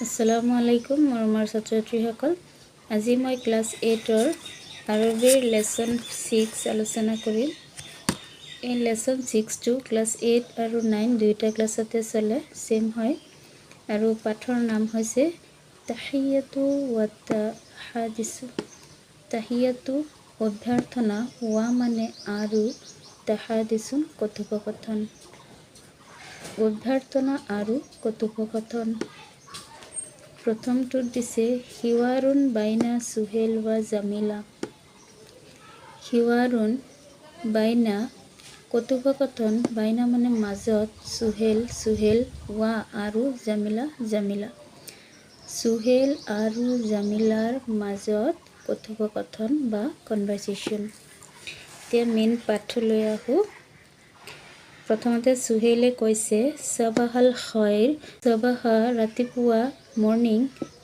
আসসালামু আলাইকুম মৰমৰ ছাত্ৰ-ছাত্ৰীসকল। আজি মই ক্লাছ 8ৰ আৰবীৰ লেসন 6 আলোচনা কৰিম। এই লেসন 6টো ক্লাছ 8 আৰু 9 দুইটা ক্লাছতে চলে, সেম হয়। আৰু পাঠৰ নাম হৈছে তাহিয়াতু ওয়া তাহাদিসু। তাহিয়াতু অভ্যৰ্থনা, ওয়া মানে আৰু, তাহাদিসুন কথোপকথন। অভ্যৰ্থনা আৰু কথোপকথন। প্ৰথমটোত দিছে হিৱাৰুন বাইনা সুহেল ওয়া জামিলা। হিৱাৰুন বাইনা কথোপকথন, বাইনা মানে মাজত, সুহেল ওয়া আৰু জামিলা জামিলা। সুহেল আৰু জামিলাৰ মাজত কথোপকথন বা কনভাৰসেশ্যন। এতিয়া মেইন পাঠটো লৈ আহোঁ। প্ৰথমতে সুহেলে কৈছে সবাহাল খৈৰ। সবাহা ৰাতিপুৱা, মৰ্নিং,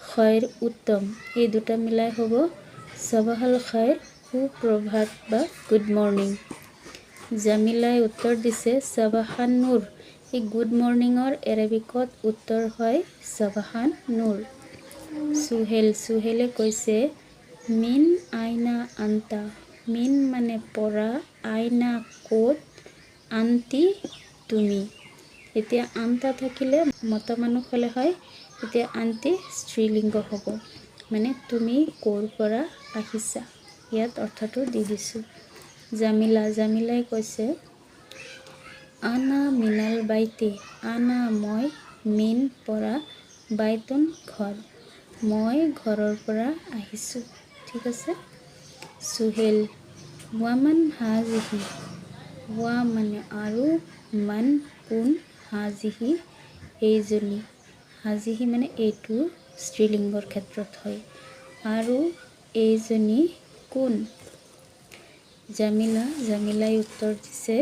খৈৰ উত্তম। এই দুটা মিলাই হ'ব সবাহাল খৈৰ সুপ্ৰভাত বা গুড মৰ্নিং। জামিলাই উত্তৰ দিছে সবাহান নূৰ। এই গুড মৰ্নিঙৰ এৰাবিকত উত্তৰ হয় সবাহান নূৰ। সুহেলে কৈছে মিন আইনা আন্তা। মিন মানে পৰা, আইনা ক'ত, আন্তি তুমি। এতিয়া আন্তা থাকিলে মতা মানুহ হ'লে হয়, এতিয়া আন্তি স্ত্ৰীলিংগ হ'ব, মানে তুমি ক'ৰ পৰা আহিছা। ইয়াত অৰ্থটো দি দিছোঁ। জামিলাই কৈছে আনা মিনাল বাইতি। আনা মই, মিন পৰা, বাইতুন ঘৰ, মই ঘৰৰ পৰা আহিছোঁ। ঠিক আছে। সুহেল ওয়ামান হাজিহি। ওয়া মানে আৰু, মান কোন, হাজিহি এইজনী। হাজিহি মানে এইটো স্ত্ৰীলিংগৰ ক্ষেত্ৰত হয়, আৰু এইজনী কোন। জামিলাই উত্তৰ দিছে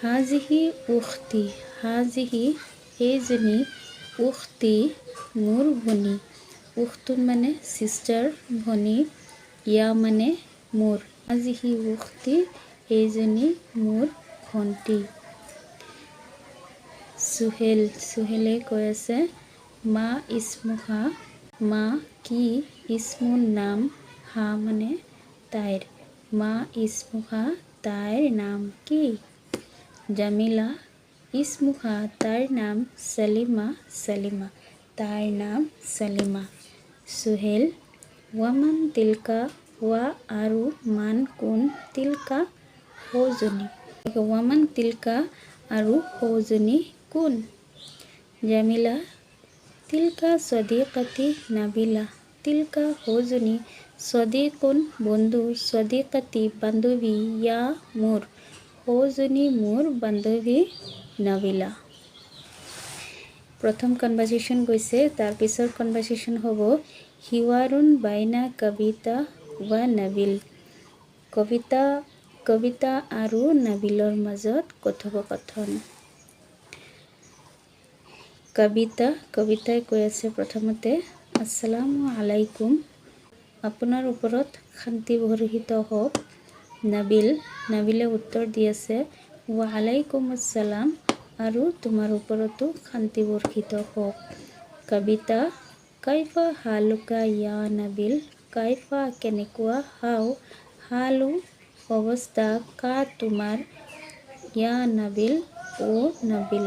হাজিহি উখতি। হাজিহি এইজনী, উখতি মোৰ ভনী। উখতুন মানে চিষ্টাৰ, ভনী, ইয়া মানে মোৰ। হাজিহি উখতি এইজনী মোৰ ভণ্টি। সুহেলে কৈ আছে মা ইসমুহা। মা কি, ইসমুন নাম, হা মানে তাইৰ। মা ইসমুহা তাইৰ নাম কি। জামিলা ইসমুহা তাইৰ নাম সালিমা। তাইৰ নাম সালিমা। সুহেল ওয়ামান তিলকা। ওয়া আৰু, মান কোন, তিলকা সৌজনী। ওয়ামান তিলকা আৰু সৌজনী কোন। জামিলা তিলকা সদিকাতি নাবিলা। তিলকা সৌজনী, সদিকুন বন্ধু, সদিকাতি বান্ধৱী, ইয়া মোৰ, সৌজনী মোৰ বান্ধৱী নাবিলা। প্ৰথম কনভাৰসেশ্যন গৈছে, তাৰপিছৰ কনভাৰসেশ্যন হ'ব হিৱাৰুন বাইনা কবিতা ওয়া নাবিল। কবিতা আৰু নাবিলৰ মাজত কথোপকথন। কবিতাই কৈ আছে প্ৰথমতে আসসালামু আলাইকুম, আপোনাৰ ওপৰত শান্তি বৰ্ষিত হওক। নাবিলে উত্তৰ দি আছে ওয়া আলাইকুম আসসালাম, আৰু তোমাৰ ওপৰতো শান্তি বৰ্ষিত হওক। কবিতা কাইফা হালুকা ইয়া নাবিল। কাইফা কেনেকুৱা, হাও, হালু অৱস্থা, কা তোমাৰ, ইয়া নাবিল ও নাবিল।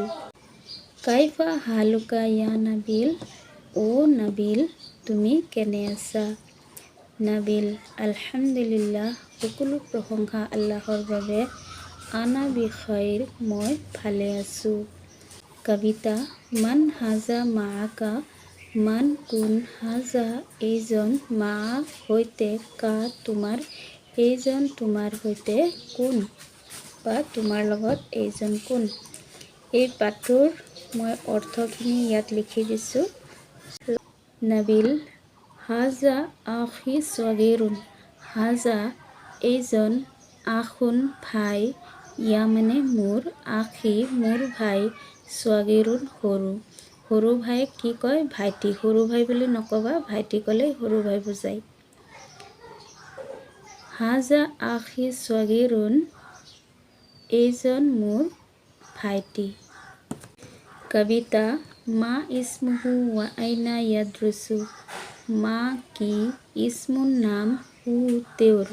কাইফা হালুকা ইয়া নাবিল। ও নাবিল তুমি কেনে আছা। নাবিল আলহামদুলিল্লাহ সকলো প্ৰশংসা আল্লাহৰ বাবে। আনা বিখৈৰ মই ভালে আছোঁ। কবিতা মান হাজা মাআকা। মান কোন, হাজা এইজন, মাআ সৈতে, কা তোমাৰ, এইজন তোমাৰ সৈতে কোন, বা তোমাৰ লগত এইজন কোন। এই পাঠটোৰ মই অৰ্থখিনি ইয়াত লিখি দিছোঁ। নাবিল হাজা আখি সগীৰুন। হাজা এইজন, আখুন ভাই, ইয়া মানে মোৰ, আখি মোৰ ভাই, সগীৰুন সৰু ভাইক কি কয়, ভাইটি। সৰু ভাই বুলি নকবা, ভাইটি ক'লে সৰু ভাই বুজায়। হাজা আখি সগীৰুন এইজন মোৰ ভাইটি। কবিতা মা ইসমুহু ওয়া আইনা ইয়াদ্ৰুসু। মা কি, ইসমুন নাম, হু তেওঁৰ।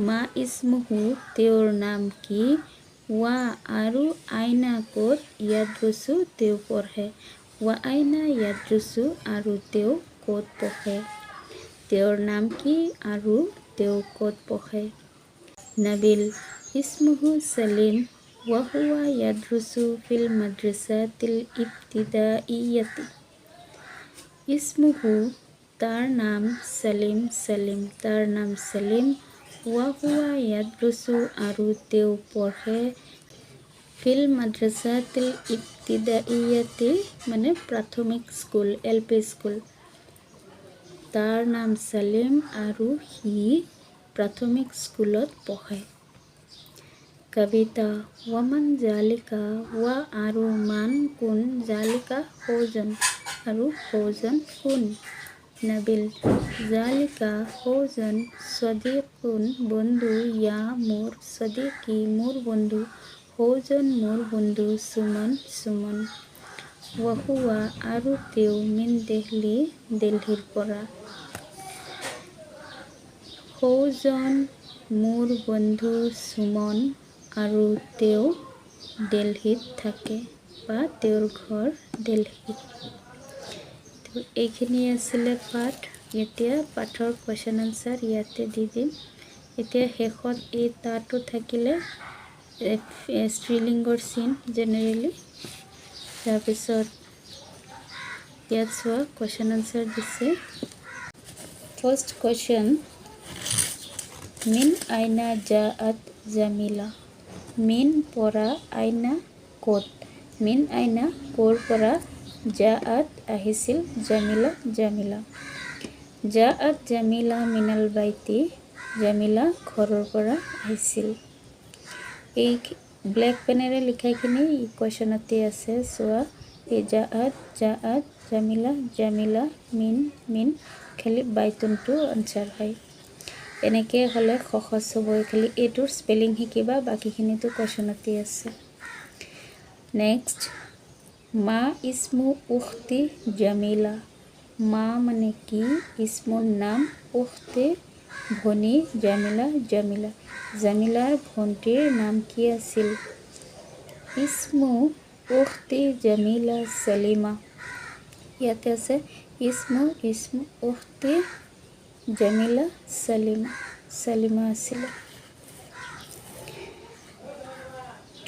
মা ইসমুহু তেওঁৰ নাম কি, ওয়া আৰু আইনা ক'ত, ইয়াদ্ৰুসু তেওঁ পঢ়ে। ওয়া আইনা ইয়াদ্ৰুসু আৰু তেওঁ ক'ত পঢ়ে। তেওঁৰ নাম কি আৰু তেওঁ ক'ত পঢ়ে। নাবিল ইসমুহু সালিম ওয়া হুয়া ইয়াদ্ৰুসু ফিল মাদ্ৰাসাতিল ইবতিদাইয়াতি। ইসমুহু তাৰ নাম সালিম, সালিম তাৰ নাম সালিম, ওয়া হুয়া ইয়াদ্ৰুসু আৰু তেওঁ পঢ়ে ফিল মাদ্ৰাসাতিল ইবতিদাইয়াতি মানে প্ৰাথমিক স্কুল, LP স্কুল। তাৰ নাম সালিম আৰু সি প্ৰাথমিক স্কুলত পঢ়ে। কবিতা ওয়ামান জালিকা ওয়া আৰু মান কোন, জালিকা সৌজন আৰু সৌজন কোন। নাবিল জালিকা সৌজন, সদিকুন বন্ধু, ইয়া মোৰ, সদিকি মোৰ বন্ধু, সৌজন মোৰ বন্ধু, সুমন সুমন। ওয়াহুয়া আৰু তেওঁ মিন দেহলি দিল্লীৰ পৰা। সৌজন মোৰ বন্ধু সুমন আৰু তেওঁ দিল্লীত থাকে বা তেওঁৰ ঘৰ দিল্লীত। তো এইখিনি আছিলে পাঠ। এতিয়া পাঠৰ কুৱেশ্যন আনচাৰ ইয়াতে দি দিম। এতিয়া শেষত এই তাটো থাকিলে স্ত্ৰীলিংগৰ চিন জেনেৰেলি। তাৰপিছত ইয়াত চোৱা কুৱেশ্যন আনচাৰ দিছে। ফাৰ্ষ্ট কুৱেশ্যন, মিন আইনা জাআত জামিলা। মিন পৰা, আইনা ক'ত। মিন আইনা ক'ৰ পৰা, জাআত আহিছিল, জামিলা জামিলা। জাআত জামিলা মিনাল বাইতি, জামিলা ঘৰৰ পৰা আহিছিল। এই ব্লেক পেনেৰে লিখাখিনি কুৱেশ্যনতে আছে চোৱা। এই জাআত জাআত, জামিলা জামিলা, মিন মিন, খালি বাইতুনটো আনচাৰ হয়। এনেকৈ হ'লে সহজ হ'ব। খালি এইটোৰ স্পেলিং শিকিবা, বাকীখিনিতো কুৱেশ্যনতে আছে। নেক্সট, মা ইসমু উখতি জামিলা। মা মানে কি, ইসমুৰ নাম, উখতি ভনী, জামিলা জামিলা। জামিলাৰ ভণ্টিৰ নাম কি আছিল। ইসমু উখতি জামিলা সালিমা। ইয়াতে আছে ইসমু ইসমু উখতি জামিলা সালিমা, সালিমা আছিলে।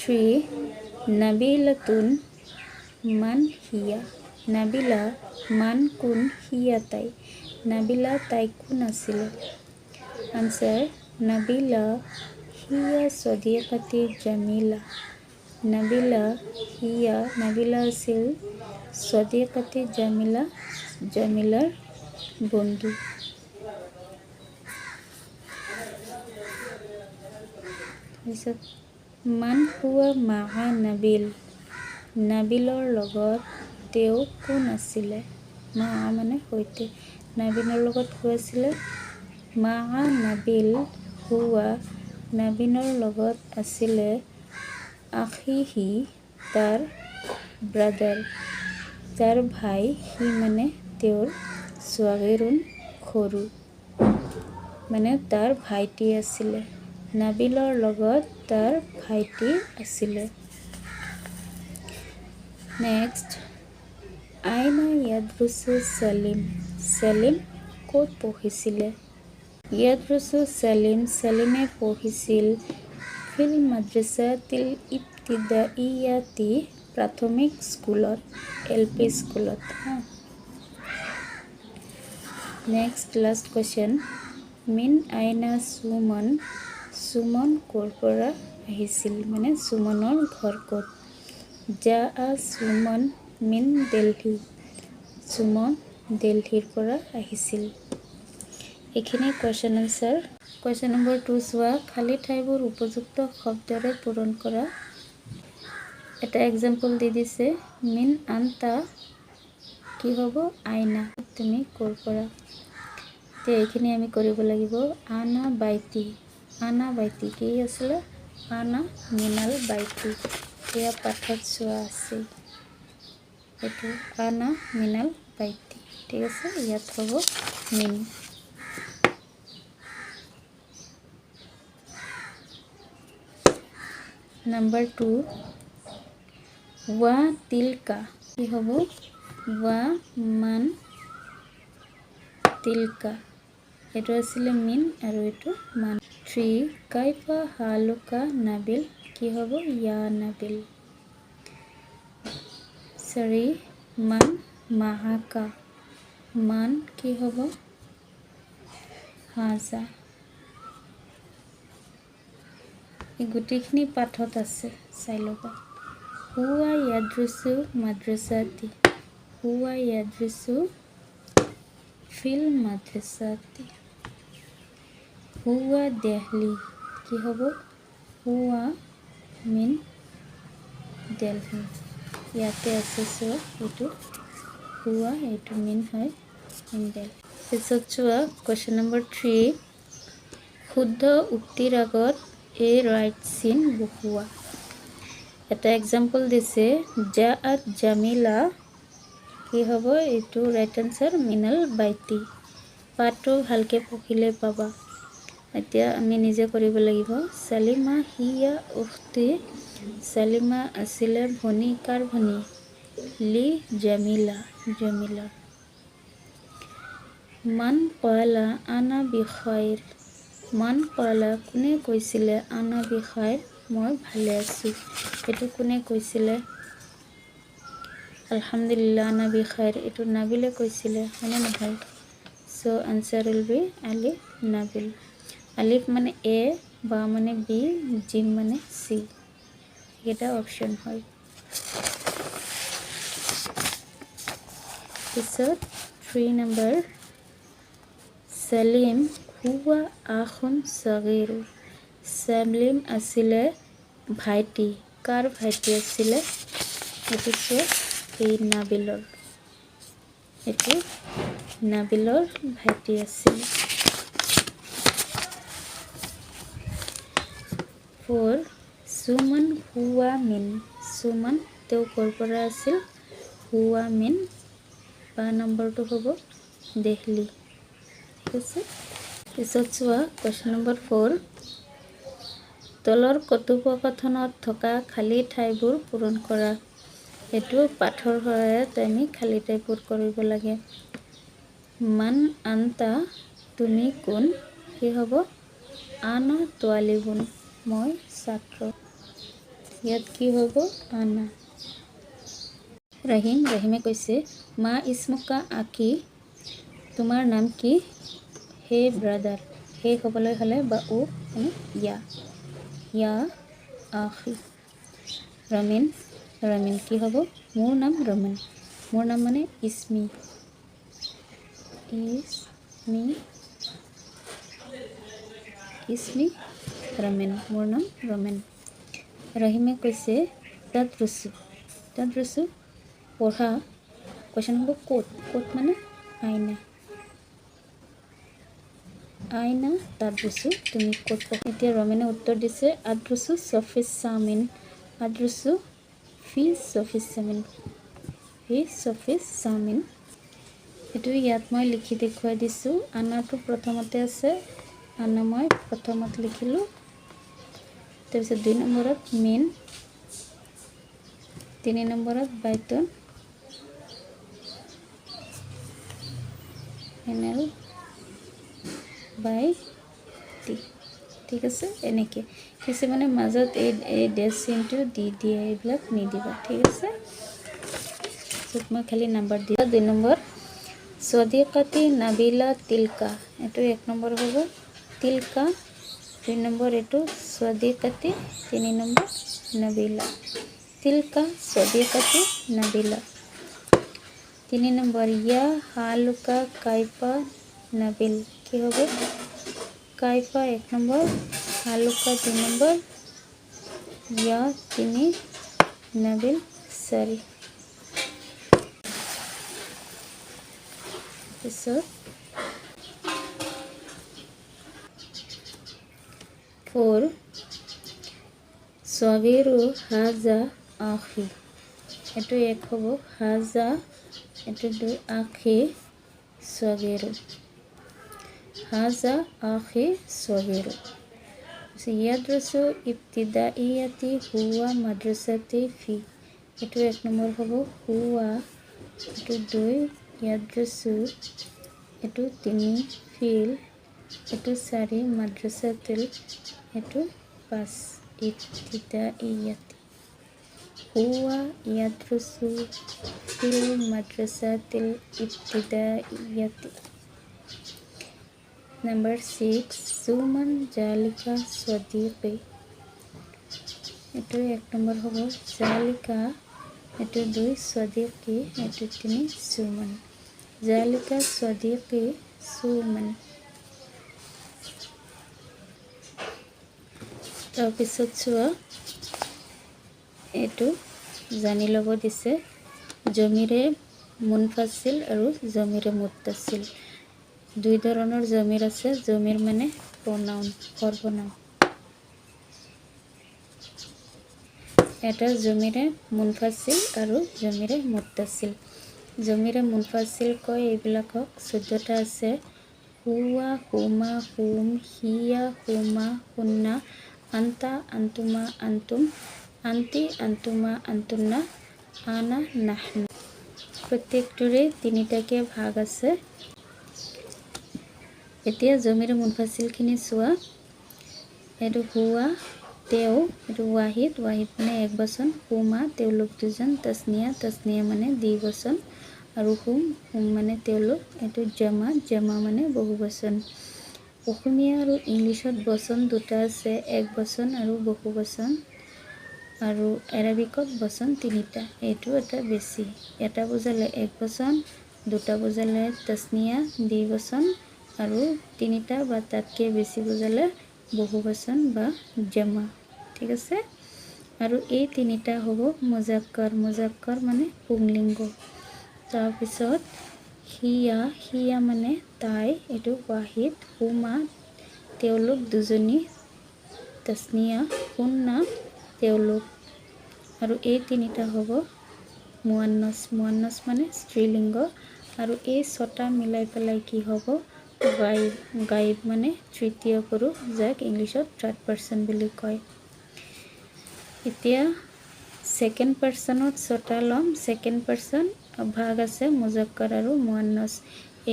3 নাবিলাতুন মান হিয়া। নাবিলা মান কোন, হিয়া তাই। নাবিলা তাই কোন আছিলে। আনচাৰ নাবিলা হিয়া সদিকাতি জামিলা। নাবিলা হিয়া, নাবিলা আছিল সদিকাতি জামিলা, জামিলাৰ বন্ধু। তাৰপিছত মান হুৱা মাআ নাবিল। নাবিলৰ লগত তেওঁ কোন আছিলে। মাআ মানে সৈতে, নাবিলৰ লগত কোন আছিলে। মাআ নাবিল হুৱা, নাবিনৰ লগত আছিলে আখিহি তাৰ ব্ৰাদাৰ, তাৰ ভাই, সি মানে তেওঁৰ স্বাগিৰুন সৰু, মানে তাৰ ভাইটি আছিলে। নাবিলৰ লগত তাৰ ভাইটি আছিলে। নেক্সট, আইনা ইয়াদ্রুসু সালিম। সালিম ক'ত পঢ়িছিলে। ইয়াদ্রুসু সালিম, সালিমে পঢ়িছিল ফিল মাদ্রাসাতিল ইবতিদাইয়াতি, প্ৰাথমিক স্কুলত, LP স্কুলত। নেক্সট লাষ্ট কুৱেশ্যন, মিন আইনা সুমন। সুমন ক'ৰ পৰা আহিছিল, মানে সুমনৰ ঘৰ ক'ত। জাআ সুমন মিন দিল্লী। সুমন দিল্লীৰ পৰা আহিছিল। এইখিনি কুৱেশ্যন আনচাৰ। কুৱেশ্যন নম্বৰ 2 চোৱা। খালী ঠাইবোৰ উপযুক্ত শব্দৰে পূৰণ কৰা। এটা এক্সাম্পল দি দিছে, মিন আন্তা কি হ'ব, আইনা, তুমি ক'ৰ পৰা। এতিয়া এইখিনি আমি কৰিব লাগিব। আনা বাইতি, আনা বাইতি কি আছিলে, আনা মিনাল বাইতি। এয়া পাঠত চোৱা আছে। এইটো আনা মিনাল বাইতি ঠিক আছে ইয়াত হ'ব মিন নাম্বাৰ 2 वा तिलका কি হ'ব वा মান तिलका এইটো আছিল মিন আৰু এইটো মান 3 কাইফা হালুকা নাবিল কি হ'ব ইয়া নাবিল 4 মান মাহাকা মান কি হ'ব হাজা এই গোটেইখিনি পাঠত আছে চাই ল'বা হুয়া ইয়াদ্ৰুসু মাদ্ৰাসাতি হুয়া ইয়াদ্ৰুসু ফিল মাদ্ৰাসাতি হুয়া দেহলি কি হ'ব হুয়া মিন দেলহি ইয়াতে আছে চোৱা এইটো হুয়া এইটো মিন হয় ইন দেলহি পিছত চোৱা কুৱেশ্যন নম্বৰ 3 শুদ্ধ উক্তিৰ আগত এ ৰাইট চিন বহুৱা এটা এক্সাম্পল দিছে জাআত জামিলা কি হ'ব এইটো ৰাইট আনসাৰ মিনাল বাইতি পাঠটো ভালকে পঢ়িলে পাবা এতিয়া আমি নিজে কৰিব লাগিব সালিমা হিয়া উখতি সালিমা আছিলে ভনী কাৰ ভনী লি জামিলা জামিলা মান qala আনা বিখাইৰ মান qala কোনে কৈছিলে আনা বিখাইৰ মই ভালে আছো এটো কোনে কৈছিলে আলহামদুলিল্লাহ আনা বিখাইৰ এটো নাবিলে কৈছিলে মানে নহয় সো আনসার উইল বি আলিফ নাবিল আলিফ মানে এ বা মানে বি জিম মানে সি এটা অপশন হয় পিছত 3 নাম্বার সালিম হুয়া আখুন সগীর সালিম আছিলে ভাইটি কাৰ ভাইটি আছিলে এটো এই নাবিলৰ এটো নাবিলৰ ভাইটি আছিল 4 সুমন হুয়া মিন সুমন তেও কৰ পৰা আছিল হুয়া মিন বা নম্বৰটো হ'ব দেহলি ঠিক আছে পিছত চোৱা কুৱেশ্যন নম্বৰ 4 তলৰ কথোপকথনত থকা খালী ঠাইবোৰ পূৰণ কৰা এটো পাঠৰ সহায়ত আমি খালী ঠাইবোৰ কৰিব লাগে মান আন্তা তুমি কোন কি হ'ব আনা তোৱালিবুন মই ছাত্ৰ ইয়াত কি হ'ব আনা ৰহিমে কৈছে মা ইসমুকা আকি তোমাৰ নাম কি হে ব্ৰাদাৰ হে হ'বলৈ হ'লে বা ও মানে ইয়া আখি ৰমিন কি হ'ব মোৰ নাম ৰমিন মোৰ নাম মানে ইসমি ৰমিন মোৰ নাম ৰমিন ৰহিমে কৈছে তাদৰুসু পঢ়া কুৱেশ্যন হ'ব ক'ত মানে আইনা তাদৰুসু তুমি ক'ত পঢ়া এতিয়া ৰমিনে উত্তৰ দিছে আদৰুসু সফিস সামিন আদৰুসু ফি সফিস সামিন এটো ইয়াত মই লিখি দেখুৱাই দিছো আনাটো প্ৰথমতে আছে আনা মই প্ৰথমত লিখিলো তাৰপিছত 2 নম্বৰত মিন 3 নম্বৰত বাইতুন মিনাল বাইতি ঠিক আছে এনেকে কিছুমানে মাজত এই ডেছ চিনটো দি দিয়ে এইবিলাক নিদিবা ঠিক আছে সব মই খালি নাম্বাৰ দিও 2 নম্বৰ সদিকাতি নাবিলা তিলকা এটো 1 নম্বৰ হ'ব তিলকা 2 নম্বৰ এটো সদিকাতি 3 নম্বৰ নাবিলা তিলকা সদিকাতি নাবিলা 3 নম্বৰ ইয়া হালুকা কাইফা নাবিল কি হবে কাইফা 1 নম্বৰ হালুকা 2 নম্বৰ ইয়া 3 নাবিল সারি পিছত 4 সগীরু হাজা আখি এইটো 1 হ'ব হাজা এইটো 2 আখি সগীৰ হাজা আখি সগীৰ ইয়াদ্ৰুসু ইবতিদাইয়াতি হুয়া মাদ্ৰাসাতি ফি এইটো 1 নম্বৰ হ'ব হুয়া এইটো 2 ইয়াদ্ৰুসু এইটো 3 ফিল এইটো 4 মাদ্রাসাতিল এইটো 5 ইবতিদাইয়াতি হুয়া ইয়াদ্রুসু ফিল মাদ্রাসাতিল ইবতিদাইয়াতি Number 6 সুমন জালিকা সদিকি এইটো 1 নম্বৰ হ'ব জালিকা এইটো 2 সদিকি এইটো 3 সুমন জালিকা সদিকি সুমন তাৰপিছত চোৱা এইটো জানি ল'ব দিছে জমিৰে মুনফাসিল আৰু জমিৰে মুত্তাসিল 2 ধৰণৰ জমিৰ আছে জমিৰ মানে pronoun সৰ্বনাম এটা জমিৰে মুনফাসিল আৰু জমিৰে মুত্তাসিল জমিৰে মুনফাসিল কয় এইবিলাকক 14টা আছে হুয়া হুমা হুম হিয়া হুমা হুন্না আন্তা আন্তুমা আন্তুম আন্তি আন্তুমা আন্তুন্না আনা নাহনু প্ৰত্যেকটোৰে 3টাকে ভাগ আছে এতিয়া জমিৰে মুনফাসিলখিনি চোৱা এইটো হুয়া তেও এইটো ওয়াহিদ ওয়াহিদ মানে এক বচন হুমা তেওঁলোক দুজন তসনিয়া মানে দ্বিবচন আৰু হুম মানে তেওঁলোক এইটো জামা জামা মানে বহুবচন অসমীয়া আৰু ইংলিছত বচন দুটা আছে এক বচন আৰু বহুবচন আৰু আৰবিকত বচন 3টা এইটো এটা বেছি এটা বুজালে এক বচন দুটা বুজালে তসনিয়া দ্বিবচন আৰু 3টা বা তাতকৈ বেছি বুজালে বহুবচন বা জামা ঠিক আছে আৰু এই 3টা হ'ব মুজাক্কাৰ মানে পুংলিংগ তাৰপিছত হিয়া মানে তাই এইটো ওয়াহিদ হুমা তেওঁলোক দুজনী তসনিয়া হুন্না তেওঁলোক আৰু এই 3টা হ'ব মুয়ান্নাস মানে স্ত্ৰীলিংগ আৰু এই 6টা মিলাই পেলাই কি হ'ব গায়ব মানে তৃতীয় পুৰুষ যাক ইংলিছত থাৰ্ড পাৰ্সন বুলি কয় এতিয়া সেকেন্ড পাৰ্সনত 6টা লম সেকেন্ড পাৰ্সন ভাগ আছে মুজাক্কাৰ আৰু মুয়ান্নাস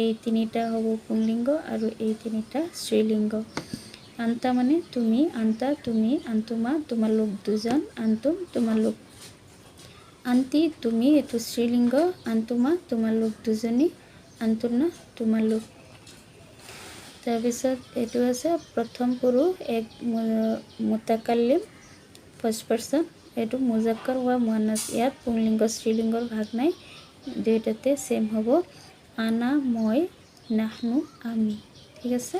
এই 3টা হ'ব পুংলিংগ আৰু এই 3টা স্ত্ৰীলিংগ আন্তা মানে তুমি আন্তা তুমি আন্তুমা তোমালোক দুজন আন্তুম তোমালোক আন্তি তুমি এইটো স্ত্ৰীলিংগ আন্তুমা তোমালোক দুজনী আন্তুন্না তোমালোক তাৰপিছত এইটো আছে প্ৰথম পুৰুষ এক মুতাকাল্লিম ফাৰ্ষ্ট পাৰ্সন এইটো মুজাক্কাৰ বা মুয়ান্নাস ইয়াত পুংলিংগ স্ত্ৰীলিংগৰ ভাগ নাই দুইটাতে সেম হ'ব আনা মই নাহনু আমি ঠিক আছে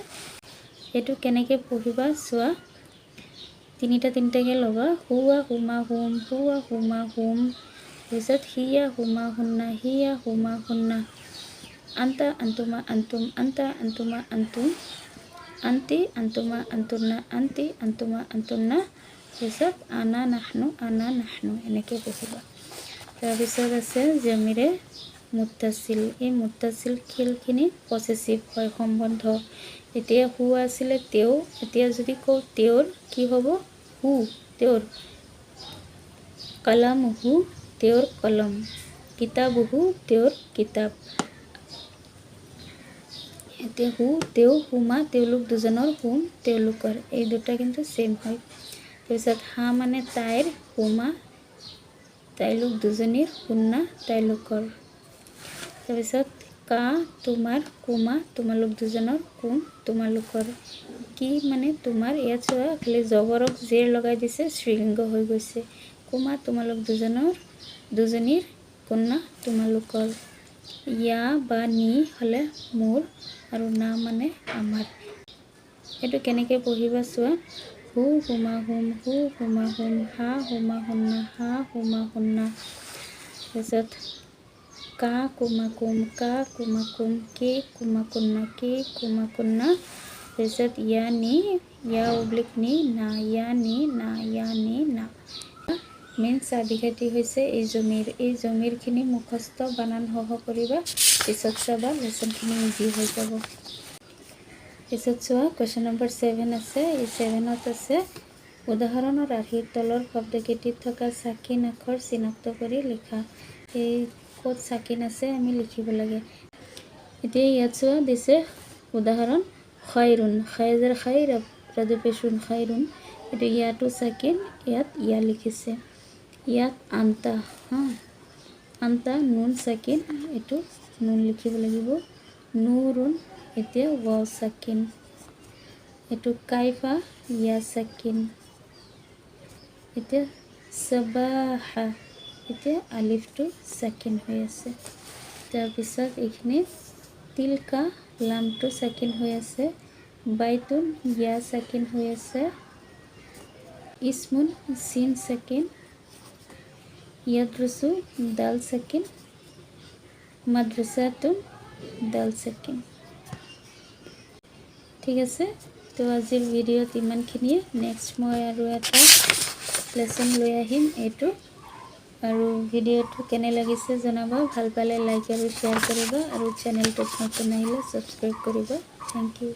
এইটো কেনেকৈ পঢ়িবা চোৱা 3টাকে ল'বা হুয়া হুমা হুম হুয়া হুমা হুম তাৰপিছত হিয়া হুমা হুন্না হিয়া হুমা হুন্না আন্তা আন্তুমা আন্তুম আন্তা আন্তুমা আন্তুম আন্তি আন্তুমা আন্তুন্না আন্তি আন্তুমা আন্তুন্না তাৰপিছত আনা নাহনু এনেকৈ পঢ়িবা তাৰপিছত আছে জমিৰে মুত্তাসিল এই মুত্তাসিল খিলখিনি পসেসিভ হয় সম্বন্ধ এতিয়া হু আছিলে তেও এতিয়া যদি কও তেওঁৰ কি হ'ব হু তেওঁৰ কলম হু তেওঁৰ কলম কিতাব হু তেওঁৰ কিতাব এতিয়া হু তেও হুমা তেওঁলোক দুজনৰ হুম তেওঁলোকৰ এই দুটা কিন্তু সেম হয় তাৰপিছত হা মানে তাইৰ হুমা তাইলোক দুজনীৰ হুন্না তাইলোকৰ তাৰপিছত কা তোমাৰ কুমা তোমালোক দুজনৰ কুম তোমালোকৰ কি মানে তোমাৰ ইয়াত চোৱা খালি জবৰক জেৰ লগাই দিছে স্ত্ৰীলিংগ হৈ গৈছে কুমা তোমালোক দুজনীৰ কুন্না তোমালোকৰ ইয়া বা নি হ'লে মোৰ আৰু না মানে আমাৰ এইটো কেনেকৈ পঢ়িবা চোৱা হু হুমা হুম হা হুমা হুন্না হা হুমা হুন্না তাৰপিছত কা কুমা কুম কা কুমা কুম কে কুমা কুন্না তাৰপিছত ইয়া অব্লিক নি না ইয়া নি না মেইন চাবিকাঠি হৈছে এই জমিৰখিনি মুখস্থ বানান সহ কৰিবা, পিছত চাবা লেচনখিনি ইজি হৈ যাব। পিছত চোৱা কুৱেশ্যন নম্বৰ 7 আছে। এই 7ত আছে উদাহৰণৰ আৰ্হিৰ তলৰ শব্দকেইটিত থকা চাকিন আখৰ চিনাক্ত কৰি লিখা। এই ক'ত চাকিন আছে আমি লিখিব লাগে। এতিয়া ইয়াত চোৱা দিছে উদাহৰণ খাইৰুন, খাইজাৰ খাই ৰাজপেশুন খাইৰুন, এইটো ইয়াতো চাকিন, ইয়াত ইয়া লিখিছে। ইয়াত আন্তা, আন্তা নুন চাকিন, এইটো নুন লিখিব লাগিব। নুৰুন, এতিয়া ৱাও চাকিন। এইটো কাইফা, ইয়া চাকিন। এতিয়া সবাহা, এতিয়া আলিফটো চাকিন হৈ আছে। তাৰপিছত এইখিনি তিলকা, লামটো চাকিন হৈ আছে। বাইতুন, ইয়া চাকিন হৈ আছে। ইসমুন, চিন চাকিন। ইয়াদ্ৰুসু, দাল চাকিন। মাদ্ৰাসাতুন, দাল চাকিন। ঠিক আছে, তো আজিৰ ভিডিঅ'ত ইমানখিনিয়ে। নেক্সট মই আৰু এটা লেচন লৈ আহিম এইটো। আৰু ভিডিঅ'টো কেনে লাগিছে জনাবা, ভাল পালে লাইক আৰু শ্বেয়াৰ কৰিবা, আৰু চেনেলটোত নতুন আহিলে ছাবস্ক্ৰাইব কৰিবা। Thank U.